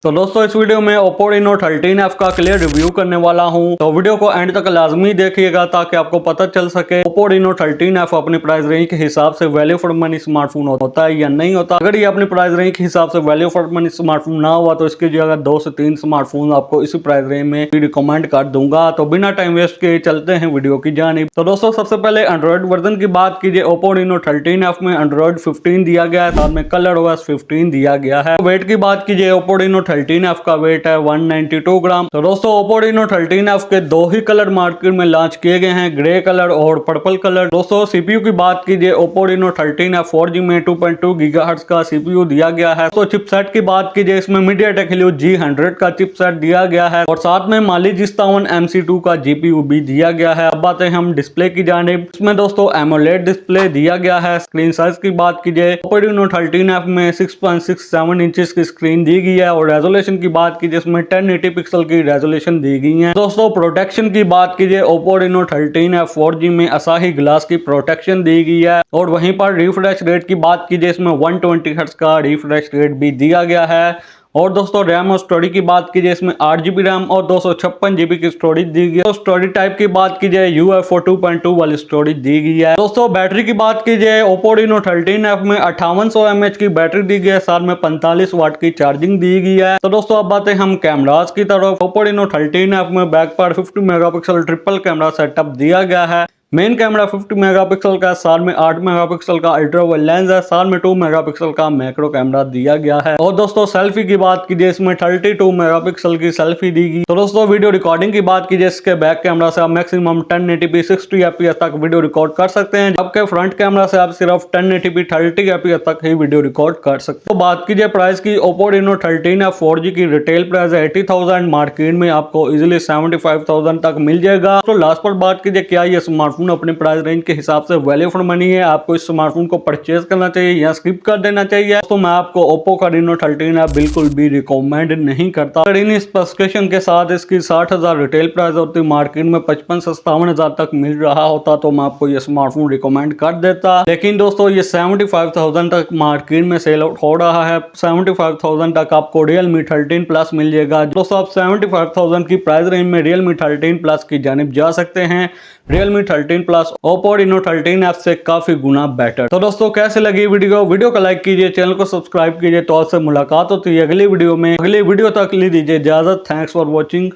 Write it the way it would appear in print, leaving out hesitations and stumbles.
तो दोस्तों इस वीडियो में Oppo Reno 13F का क्लियर रिव्यू करने वाला हूं, तो वीडियो को एंड तक लाजमी देखिएगा ताकि आपको पता चल सके Oppo Reno 13F अपनी प्राइस रेंज के हिसाब से वैल्यू फॉर मनी स्मार्टफोन होता है या नहीं होता। अगर ये अपनी प्राइस रेंज के हिसाब से वैल्यू फॉर मनी स्मार्टफोन ना हुआ तो इसकी जगह 2 से 3 स्मार्टफोन आपको इसी प्राइस रेंज में रिकमेंड कर दूंगा। तो बिना टाइम वेस्ट के चलते हैं वीडियो की जानिब। तो दोस्तों सबसे पहले एंड्रॉइड वर्जन की बात कीजिए, Oppo Reno 13F में एंड्रॉइड 15 दिया गया है, साथ में ColorOS 15 दिया गया है। वेट की बात कीजिए, Oppo Reno 13F का वेट है 192 ग्राम। तो दोस्तों Oppo Reno 13F के दो ही कलर मार्केट में लॉन्च किए गए हैं, ग्रे कलर और पर्पल कलर। दोस्तों सीपीयू की बात कीजिए, Oppo Reno 13F 4G में 2.2 गीगाहर्ट्ज का सीपीयू दिया गया है। तो चिपसेट की बात कीजिए, इसमें MediaTek Helio G100 का चिपसेट दिया गया है और साथ में Mali G57 MC2 का जीपीयू भी दिया गया है। अब बातें हम डिस्प्ले की जानिब। इसमें दोस्तों AMOLED डिस्प्ले दिया गया है। स्क्रीन साइज की बात कीजिए, Oppo Reno 13F में 6.67 इंचेस की स्क्रीन दी गई है और रेजोल्यूशन की बात की जिसमें 1080 पिक्सल की रेजोल्यूशन दी गई है। दोस्तों प्रोटेक्शन की बात कीजिए, Oppo Reno 13F 4G में Asahi ग्लास की प्रोटेक्शन दी गई है और वहीं पर रिफ्रेश रेट की बात कीजिए, इसमें 120 हर्ट्ज का रिफ्रेश रेट भी दिया गया है। और दोस्तों रैम और स्टोरेज की बात कीजिए, इसमें 8GB रैम और 256GB की स्टोरेज दी गई है। तो स्टोरेज टाइप की बात कीजिए, UFO 2.2 वाली स्टोरेज दी गई है। दोस्तों बैटरी की बात कीजिए, Oppo Reno 13F में 5800 mAh की बैटरी दी गई है, साथ में 45 वाट की चार्जिंग दी गई है। तो दोस्तों अब बातें हम कैमरास की तरफ। Oppo Reno 13F में बैक पर 50 मेगापिक्सल ट्रिपल कैमरा सेटअप दिया गया है। मेन कैमरा 50 मेगापिक्सल का, साथ में 8 मेगापिक्सल का अल्ट्रा वाइड लेंस है, साथ में 2 मेगापिक्सल का मैक्रो कैमरा दिया गया है। और दोस्तों सेल्फी की बात कीजिए, इसमें 32 मेगापिक्सल की सेल्फी दी गई। तो दोस्तों वीडियो रिकॉर्डिंग की बात कीजिए, इसके बैक कैमरा से आप मैक्सिमम 1080p 60 fps तक वीडियो रिकॉर्ड कर सकते हैं, जबकि फ्रंट कैमरा से आप सिर्फ 1080p 30 fps तक ही वीडियो रिकॉर्ड कर सकते हैं। तो बात कीजिए प्राइस की, Oppo Reno 13F 4G की रिटेल प्राइस है 80,000, मार्केट में आपको इजिली 75,000 तक मिल जाएगा। तो लास्ट पर बात कीजिए, क्या ये स्मार्टफोन अपने प्राइस रेंज के हिसाब से वैल्यू फॉर मनी है? आपको इस स्मार्टफोन को परचेज करना चाहिए या स्किप कर देना चाहिए? तो मैं आपको Oppo का Reno 13F बिल्कुल भी रिकमेंड नहीं करता। अगर इन स्पेसिफिकेशन के साथ इसकी 60,000 रिटेल प्राइस होती, मार्केट में 55 से 57,000 तक मिल रहा होता, तो मैं आपको ये स्मार्टफोन रिकमेंड कर देता। लेकिन दोस्तों ये 75,000 तक मार्केट में सेल आउट हो रहा है। 75,000 तक आपको Realme 13 Plus मिल जाएगा। दोस्तों आप 75,000 की प्राइस रेंज में Realme 13 Plus की जानिब जा सकते हैं। Realme 13 Plus Oppo Reno 13F से काफी गुना बेटर। तो दोस्तों कैसे लगी वीडियो को लाइक कीजिए, चैनल को सब्सक्राइब कीजिए। तो आपसे मुलाकात होती है अगली वीडियो में। अगली वीडियो तक ली दीजिए इजाजत। Thanks for watching.